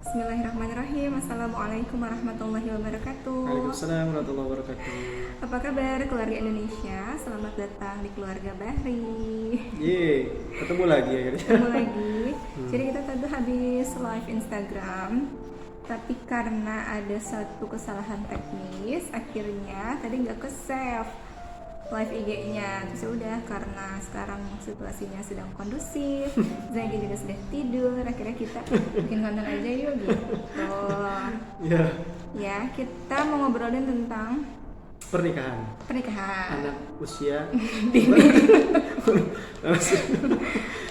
Bismillahirrahmanirrahim. Assalamualaikum warahmatullahi wabarakatuh. Waalaikumsalam warahmatullahi wabarakatuh. Apa kabar keluarga Indonesia? Selamat datang di keluarga Bahri. Ketemu lagi ya. Ketemu lagi. Jadi kita tadi habis live Instagram, tapi karena ada satu kesalahan teknis, akhirnya tadi nggak ke save live IG-nya. Terus ya udah, karena sekarang situasinya sedang kondusif, Zaki juga sudah tidur, akhirnya kita bikin konten aja yuk gitu. Iya. Ya, kita mau ngobrolin tentang Pernikahan. pernikahan. Anak usia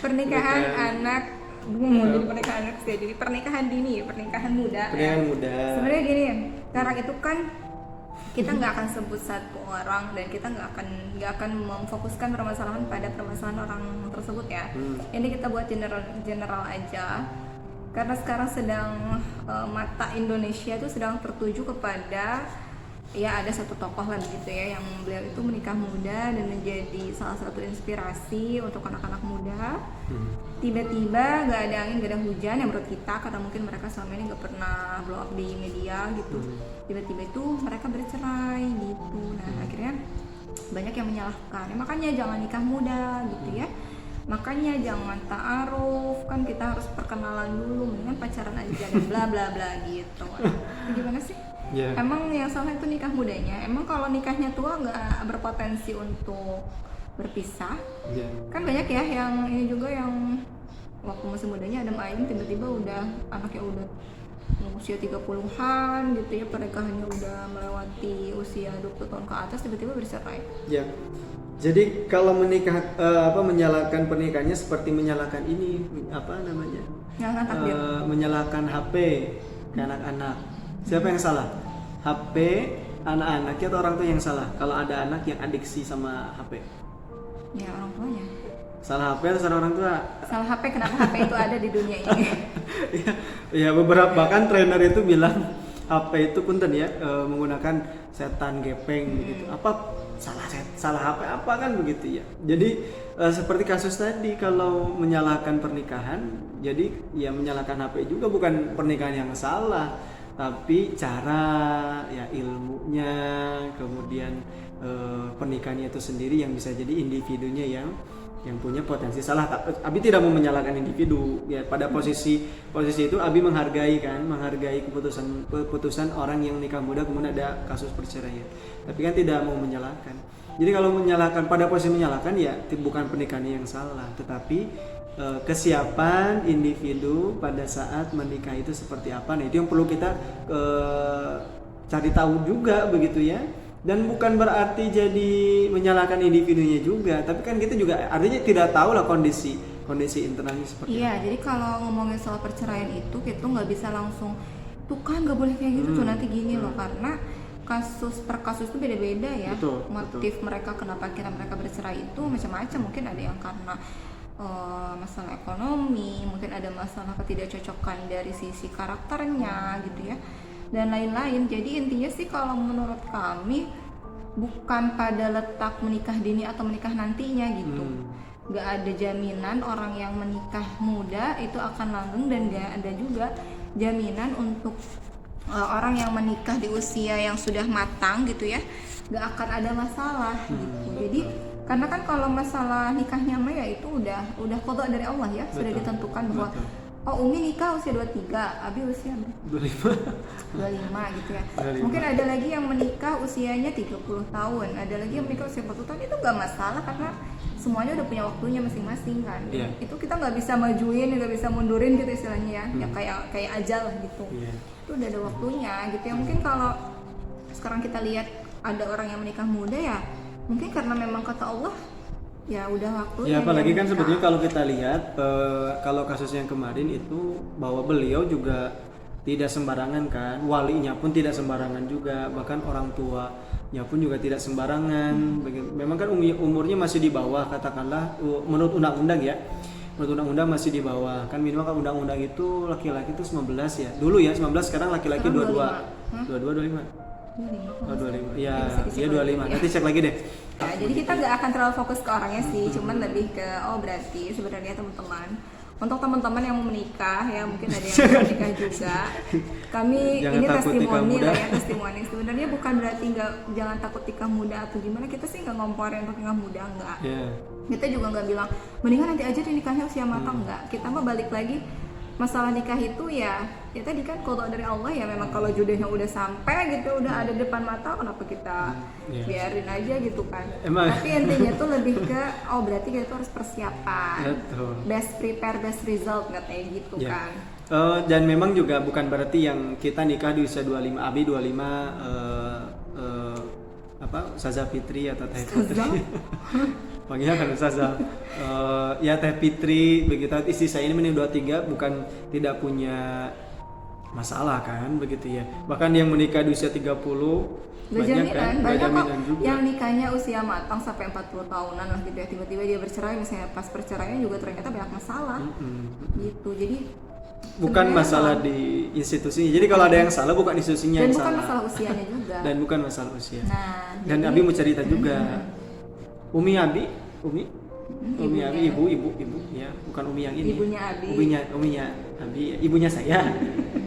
Pernikahan anak jadi pernikahan anak usia, jadi pernikahan dini, pernikahan muda. Pernikahan muda. Sebenarnya gini, sekarang itu kan kita nggak akan sebut satu orang dan kita nggak akan memfokuskan permasalahan pada permasalahan orang tersebut ya. Ini kita buat general aja, karena sekarang sedang mata Indonesia itu sedang tertuju kepada, ya, ada satu tokoh lah gitu ya, yang beliau itu menikah muda dan menjadi salah satu inspirasi untuk anak-anak muda. Tiba-tiba gak ada angin, gak ada hujan ya menurut kita, karena mungkin mereka selama ini gak pernah blow up di media gitu. Tiba-tiba itu mereka bercerai gitu. Nah akhirnya banyak yang menyalahkan, ya, makanya jangan nikah muda gitu ya, makanya jangan ta'aruf, kan kita harus perkenalan dulu, mendingan pacaran aja dan bla bla bla gitu. Itu gimana sih? Yeah. Emang yang salah itu nikah mudanya? Emang kalau nikahnya tua nggak berpotensi untuk berpisah? Yeah. Kan banyak ya yang ini juga, yang waktu masih mudanya adem ayem tiba-tiba udah anaknya udah usia 30-an gitu ya, pernikahannya udah melewati usia 20 tahun ke atas, tiba-tiba bercerai. Ya. Jadi kalau menyalahkan pernikahannya seperti menyalahkan ini apa namanya? Nyalakan takdir. Menyalahkan HP ke anak-anak. Siapa yang salah? HP anak-anaknya atau orang tua yang salah? Kalau ada anak yang adiksi sama HP. Ya orang tuanya. Salah HP atau salah orang tua? Salah HP, kenapa HP itu ada di dunia ini? Ya beberapa bahkan trainer itu bilang HP itu punten ya, menggunakan setan gepeng begitu. Apa salah HP apa kan begitu ya. Jadi seperti kasus tadi, kalau menyalahkan pernikahan, jadi ya menyalahkan HP juga, bukan pernikahan yang salah, tapi cara, ya, ilmunya, kemudian pernikahannya itu sendiri yang bisa jadi individunya yang punya potensi salah. Abi tidak mau menyalahkan individu ya, pada posisi itu Abi menghargai keputusan orang yang nikah muda kemudian ada kasus perceraian, tapi kan tidak mau menyalahkan. Jadi kalau menyalahkan, pada posisi menyalahkan, ya bukan pernikahan yang salah, tetapi kesiapan individu pada saat menikah itu seperti apa. Nah itu yang perlu kita cari tahu juga begitu ya. Dan bukan berarti jadi menyalahkan individunya juga, tapi kan kita juga artinya tidak tahu lah kondisi internalnya seperti Iya, jadi kalau ngomongin soal perceraian itu, kita nggak bisa langsung tuh kan nggak boleh kayak gitu tuh nanti gini loh, karena kasus per kasus itu beda-beda ya. Motif mereka kenapa kira mereka bercerai itu macam-macam. Mungkin ada yang karena masalah ekonomi, mungkin ada masalah ketidakcocokan dari sisi karakternya gitu ya, dan lain-lain. Jadi intinya sih kalau menurut kami bukan pada letak menikah dini atau menikah nantinya gitu. Gak ada jaminan orang yang menikah muda itu akan langgeng, dan gak ada juga jaminan untuk orang yang menikah di usia yang sudah matang gitu ya, gak akan ada masalah gitu. Jadi karena kan kalau masalah nikahnya mah ya itu udah qada dari Allah ya. Sudah ditentukan bahwa Umi nikah usia 23, Abi usia 25 gitu ya. 25. Mungkin ada lagi yang menikah usianya 30 tahun, ada lagi yang menikah usia 40 tahun. Itu gak masalah karena semuanya udah punya waktunya masing-masing kan. Itu kita nggak bisa majuin, nggak bisa mundurin gitu istilahnya ya. Ya kayak ajal gitu. Itu udah ada waktunya gitu ya. Mungkin kalau sekarang kita lihat ada orang yang menikah muda, ya mungkin karena memang kata Allah ya udah waktunya. Ya apalagi kan sebetulnya kalau kita lihat kalau kasus yang kemarin itu, bahwa beliau juga tidak sembarangan kan, walinya pun tidak sembarangan juga, bahkan orang tuanya pun juga tidak sembarangan. Memang kan umurnya masih di bawah, katakanlah menurut undang-undang ya, menurut undang-undang masih di bawah kan, minimal kan undang-undang itu laki-laki itu 19 ya, dulu ya 19, sekarang laki-laki 22 25 ya, dia 25 nanti cek lagi deh. Ya, jadi kita nggak akan terlalu fokus ke orangnya sih, cuman lebih ke berarti sebenarnya teman-teman Untuk teman-teman yang mau menikah ya, mungkin ada yang mau menikah juga, kami Jangan ini takut nikah testimoni muda. lah ya, testimoni. Sebenarnya bukan berarti jangan takut nikah muda atau gimana, kita sih nggak ngomporin untuk nikah muda, enggak. Ya. Kita juga nggak bilang mendingan nanti aja deh nikahnya usia matang, enggak. Kita mah balik lagi, masalah nikah itu ya tadi kan qada dari Allah ya, memang kalau jodohnya udah sampai gitu, udah ada depan mata, kenapa kita biarin aja gitu kan. Emang. Tapi intinya tuh lebih ke berarti kita tuh harus persiapan, Betul. best prepare best result, katanya gitu Ya. kan. Dan memang juga bukan berarti yang kita nikah di usia 25, Abi 25 Ustazah Fitri atau Teh Fitri. Panggilnya kan Ustazah. Ya Teh Fitri begitu, istri saya ini 23 bukan tidak punya masalah kan begitu ya. Bahkan yang menikah di usia 30 Gak banyak kan, jaminan, banyak kok jaminan juga. yang nikahnya usia matang sampai 40 tahunan lah gitu ya, tiba-tiba dia bercerai, misalnya pas perceraian juga ternyata banyak masalah gitu. Jadi Bukan sebenarnya masalah di institusinya. Jadi kalau ada yang salah bukan institusinya dan yang bukan salah. masalah usianya juga. Dan bukan masalah usia. Nah, Dan jadi- Abi mau cerita juga. Umi Abi, Umi Abi, ibu ya, bukan Umi yang ini. Ibunya Abi. Uminya Abi, ibunya saya.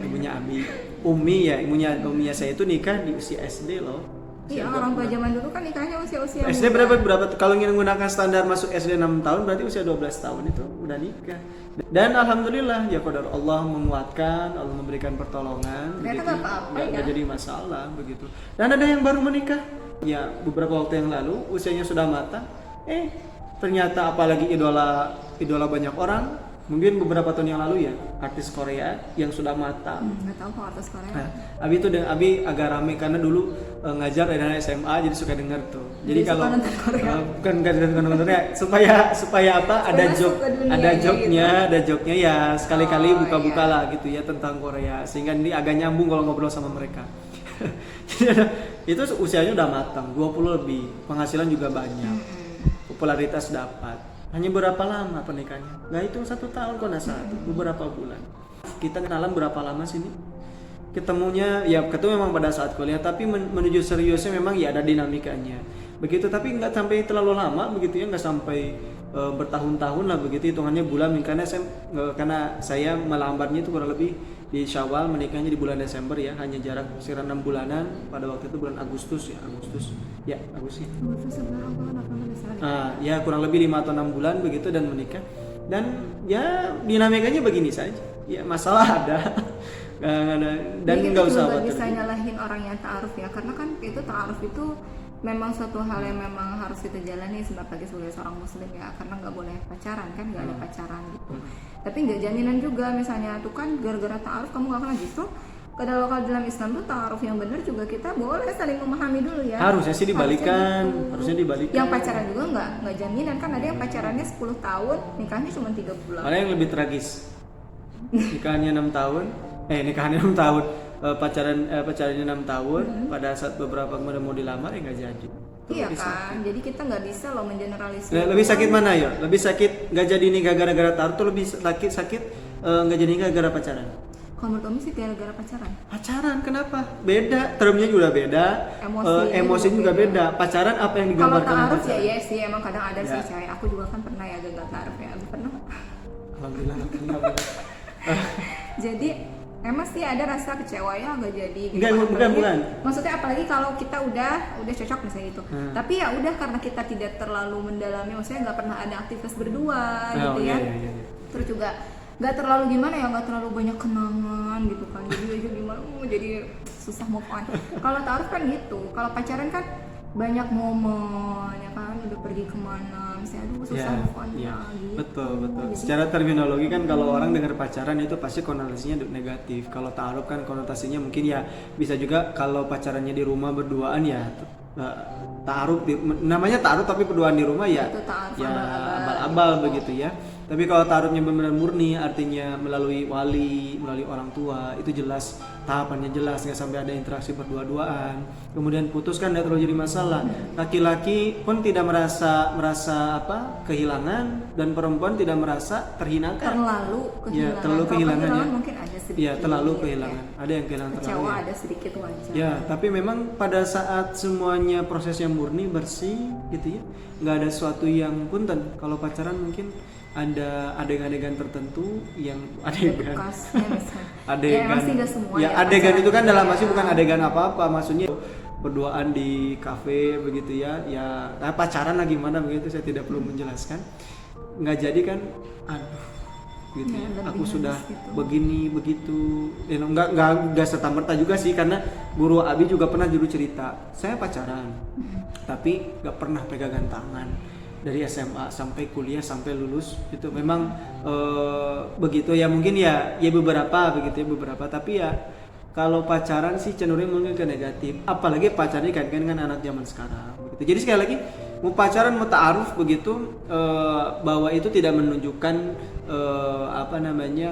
Ibunya Abi. Umi ya, ibunya saya itu nikah di usia SD loh. Iya, orang tua zaman dulu kan nikahnya usia-usia SD muda. berapa kalau ingin menggunakan standar masuk SD 6 tahun berarti usia 12 tahun itu udah nikah. Dan alhamdulillah ya qadar Allah menguatkan, Allah memberikan pertolongan. Ternyata nggak apa-apa ya. Nggak jadi masalah begitu. Dan ada yang baru menikah ya beberapa waktu yang lalu usianya sudah matang. Ternyata apalagi idola banyak orang, mungkin beberapa tahun yang lalu ya, artis Korea yang sudah matang. Nggak tahu kok atas Korea. Nah, Abi agak rame karena dulu ngajar dari SMA jadi suka denger tuh. Jadi Jadi kalau suka nonton Korea. bukan nonton Korea, supaya apa? Ada masuk joke, ke dunianya ada joknya ya sekali-kali Oh, buka-buka iya. lah gitu ya tentang Korea sehingga ini agak nyambung kalau ngobrol sama mereka. Jadi itu usianya udah matang, 20 lebih, penghasilan juga banyak, popularitas dapat. Hanya berapa lama pernikahannya? Nggak itu 1 tahun kok nggak salah, beberapa bulan. Kita kenalan berapa lama sih ini? Ketemunya ya ketemu memang pada saat kuliah, tapi menuju seriusnya memang ya ada dinamikanya. Begitu, tapi nggak sampai terlalu lama begitu ya, nggak sampai bertahun-tahun lah begitu, hitungannya bulan. Karena saya melambatnya itu kurang lebih di Syawal, menikahnya di bulan Desember ya, hanya jarak sekitar 6 bulanan. Pada waktu itu bulan Agustus. Agustus ya. Ya kurang lebih 5 atau 6 bulan begitu dan menikah. Dan ya dinamikanya begini saja. Ya masalah ada. Dan Jadi nggak kita usah juga khawatir. bisa nyalahin orang yang ta'aruf ya, karena kan itu ta'aruf itu memang suatu hal yang memang harus kita jalani sebagai seorang muslim ya, karena nggak boleh pacaran kan, nggak ada pacaran gitu. Tapi nggak jaminan juga, misalnya tuh kan gara-gara ta'aruf kamu nggak kenal, justru kalau dalam Islam tuh ta'aruf yang benar juga kita boleh saling memahami dulu ya. Harusnya sih dibalikan, harusnya dibalikan. Yang pacaran juga nggak jaminan kan, ada yang pacarannya 10 tahun, nikahnya cuma 3 bulan. Malah yang lebih tragis, nikahannya 6 tahun, pacarannya 6 tahun, pada saat beberapa kemudian mau dilamar ya nggak jadi. Itu Iya lebih kan, sakit. jadi kita nggak bisa loh mengeneralisir. Lebih sakit mana ya? Lebih sakit nggak jadi nikah gara-gara taruh tuh lebih sakit nggak jadi nikah gara-gara pacaran. Kalau menurut kamu sih gara-gara pacaran? Pacaran kenapa? Beda, termnya juga beda, emosi juga beda. Pacaran apa yang Kalau digambarkan ta'aruf ya pacaran? iya sih, emang kadang ada sih Ya. cewek. Aku juga kan pernah ya gagal ta'aruf ya. Aku pernah. Alhamdulillah. Jadi emang sih ada rasa kecewa ya nggak jadi. Gitu. Enggak, Apalagi- bukan. Maksudnya apalagi kalau kita udah cocok misalnya gitu. Tapi ya udah karena kita tidak terlalu mendalami, maksudnya nggak pernah ada aktivitas berdua gitu ya. Iya. Terus juga nggak terlalu gimana ya, nggak terlalu banyak kenangan gitu kan, jadi gimana jadi susah move on. Kalau ta'aruf kan gitu, kalau pacaran kan banyak momen ya kan, udah pergi kemana misalnya, aduh susah move on Iya. gitu. Betul. Jadi, Secara terminologi kan kalau orang dengar pacaran itu pasti konotasinya negatif. Kalau ta'aruf kan konotasinya mungkin ya bisa juga kalau pacarannya di rumah berduaan ya ta'aruf namanya ta'aruf tapi berduaan di rumah ya. Itu ta'aruf Ya abal-abal. abal begitu ya. Tapi kalau ta'arufnya benar-benar murni artinya melalui wali, melalui orang tua, itu jelas tahapannya jelas, nggak sampai ada interaksi berdua-duaan. Kemudian putus kan tidak terlalu jadi masalah. Laki-laki pun tidak merasa kehilangan dan perempuan tidak merasa terhinakan. terlalu kehilangan. Ya, terlalu Kalau kehilangan ya. mungkin ada sedikit. Ya, terlalu ya. kehilangan. Ada yang kehilangan terlalu. Kecewa Ya. ada sedikit wajar. Ya, tapi memang pada saat semuanya prosesnya murni, bersih gitu ya, nggak ada sesuatu yang punten. Kalau pacaran mungkin ada adegan-adegan tertentu yang adegan bekasnya misalnya. adegan Ya, emang sih nggak semua ya ya, adegan pacaran itu kan dalam ya. masih bukan adegan apa-apa, maksudnya berduaan di kafe begitu ya pacaran lah gimana begitu, saya tidak perlu menjelaskan, nggak jadi kan, aduh gitu Ya, ya, lebih aku sudah halus gitu. begini begitu, nggak serta merta juga sih, karena guru Abi juga pernah juru cerita saya pacaran tapi nggak pernah pegangan tangan dari SMA sampai kuliah sampai lulus, itu memang begitu ya, mungkin ya beberapa begitu ya beberapa, tapi ya kalau pacaran sih cenderung mungkin ke negatif, apalagi pacarnya kan dengan anak zaman sekarang begitu. Jadi sekali lagi, mau pacaran mau ta'aruf begitu, bahwa itu tidak menunjukkan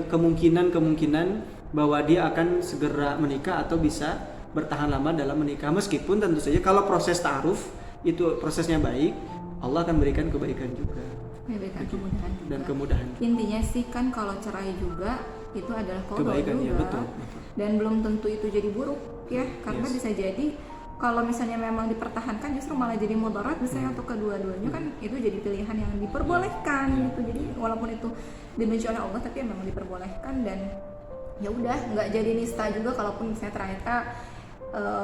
kemungkinan bahwa dia akan segera menikah atau bisa bertahan lama dalam menikah, meskipun tentu saja kalau proses ta'aruf itu prosesnya baik, Allah akan berikan kebaikan juga Berikan kemudahan juga. dan kemudahan. Intinya sih kan kalau cerai juga itu adalah qada Kebaikan, juga. ya, betul. Dan belum tentu itu jadi buruk ya, karena Yes. bisa jadi kalau misalnya memang dipertahankan justru malah jadi mudarat misalnya untuk kedua-duanya, kan itu jadi pilihan yang diperbolehkan gitu. Jadi walaupun itu dibenci oleh Allah tapi memang diperbolehkan, dan ya udah nggak jadi nista juga kalaupun misalnya ternyata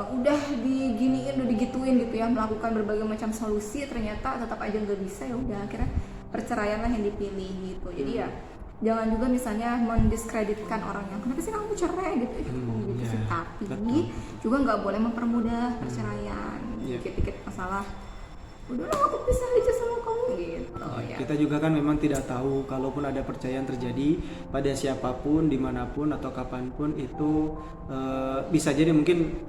udah diginiin, udah digituin gitu ya, melakukan berbagai macam solusi ternyata tetap aja nggak bisa, ya udah akhirnya perceraianlah yang dipilih gitu. Jadi ya jangan juga misalnya mendiskreditkan orang yang kenapa sih kamu cerai gitu, gitu ya, sih. Tapi betul. juga nggak boleh mempermudah perceraian. Ya. Dikit-dikit masalah, udahlah aku bisa aja sama kamu gitu ya. Kita juga kan memang tidak tahu, kalaupun ada perceraian terjadi pada siapapun, dimanapun atau kapanpun, itu bisa jadi mungkin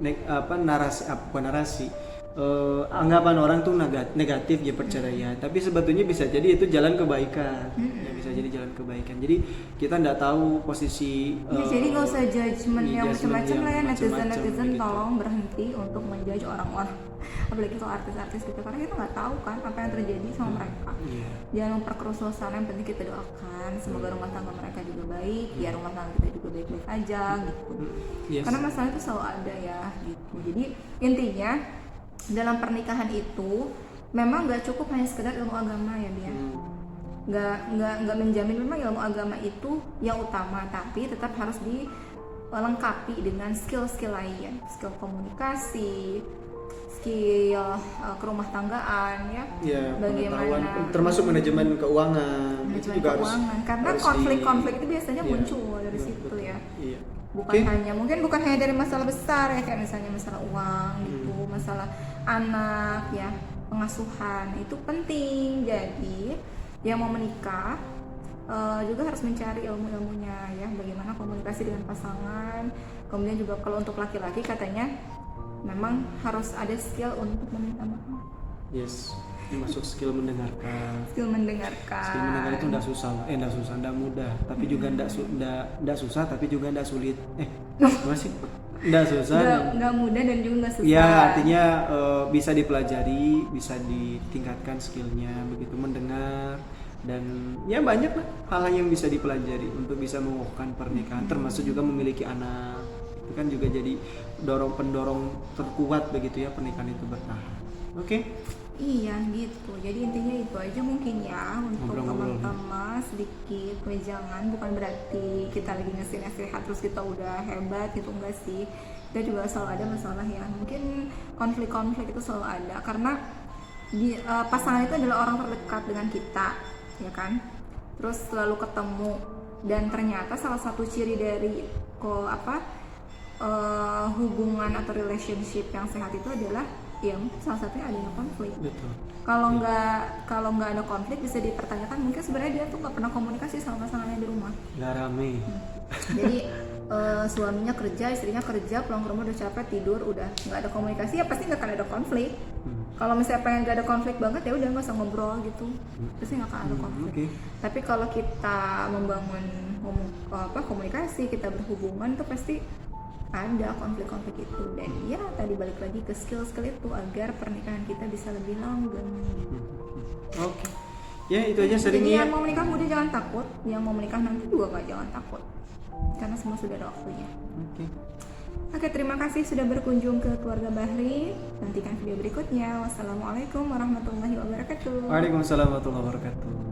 anggapan orang tuh negatif ya perceraian, tapi sebetulnya bisa jadi itu jalan kebaikan, ya bisa jadi jalan kebaikan. Jadi kita nggak tahu posisi. Ya, jadi nggak usah judgement yang macam-macam lah ya, macam-macam netizen gitu. tolong berhenti untuk menjudge orang-orang, apalagi kalau artis-artis gitu, karena kita nggak tahu kan apa yang terjadi sama mereka. Iya. Jangan memperkeruh suasana, yang penting kita doakan semoga rumah tangga mereka juga baik, ya rumah tangga kita juga baik-baik aja gitu. Yes. Karena masalah itu selalu ada ya gitu. Jadi intinya dalam pernikahan itu memang nggak cukup hanya sekedar ilmu agama ya Bia. Nggak menjamin memang ilmu agama itu yang utama, tapi tetap harus dilengkapi dengan skill-skill lain, skill komunikasi, skill kerumah tanggaan ya, pengetahuan, termasuk manajemen keuangan, itu juga keuangan. Karena harus konflik-konflik itu biasanya muncul dari situ ya. Iya. Bukan hanya dari masalah besar ya, kayak misalnya masalah uang gitu, masalah anak ya, pengasuhan itu penting. Jadi yang mau menikah juga harus mencari ilmu-ilmunya ya, bagaimana komunikasi dengan pasangan. Kemudian juga kalau untuk laki-laki katanya memang harus ada skill untuk meminta maaf. Yes, ini masuk skill mendengarkan. Skill mendengarkan. Skill mendengar itu enggak mudah, tapi juga enggak susah, tapi juga enggak sulit. Apa sih? Enggak susah. Enggak mudah dan juga enggak susah. Ya, artinya bisa dipelajari, bisa ditingkatkan skillnya, begitu mendengar, dan ya banyak lah hal yang bisa dipelajari untuk bisa mengukuhkan pernikahan, termasuk juga memiliki anak. Itu kan juga jadi pendorong terkuat begitu ya, pernikahan itu bertahan. Oke. Iya gitu, jadi intinya itu aja mungkin ya untuk Ngobrol-ngobrol. teman-teman, sedikit wejangan, bukan berarti kita lagi ngasih nasihat terus kita udah hebat gitu, enggak sih. Kita juga selalu ada masalah ya, mungkin konflik-konflik itu selalu ada karena pasangan itu adalah orang terdekat dengan kita ya kan, terus selalu ketemu, dan ternyata salah satu ciri dari hubungan atau relationship yang sehat itu adalah ya salah satunya adanya konflik. Betul. Kalau nggak ada konflik bisa dipertanyakan mungkin sebenarnya dia tuh nggak pernah komunikasi sama pasangannya di rumah. Nggak rame. Jadi suaminya kerja, istrinya kerja, pulang ke rumah udah capek, tidur, udah nggak ada komunikasi, ya pasti nggak akan ada konflik. Kalau misalnya pengen nggak ada konflik banget ya udah nggak usah ngobrol gitu, pasti nggak akan ada konflik. Okay. Tapi kalau kita membangun komunikasi, kita berhubungan tuh pasti ada konflik-konflik itu, dan ya tadi balik lagi ke skill-skill itu agar pernikahan kita bisa lebih langgeng. Oke. Ya itu aja Jadi seringnya. yang mau menikah muda jangan takut, yang mau menikah nanti juga nggak jangan takut, karena semua sudah ada waktunya. Oke, terima kasih sudah berkunjung ke keluarga Bahri. Nantikan video berikutnya. Wassalamualaikum warahmatullahi wabarakatuh. Waalaikumsalam warahmatullahi wabarakatuh.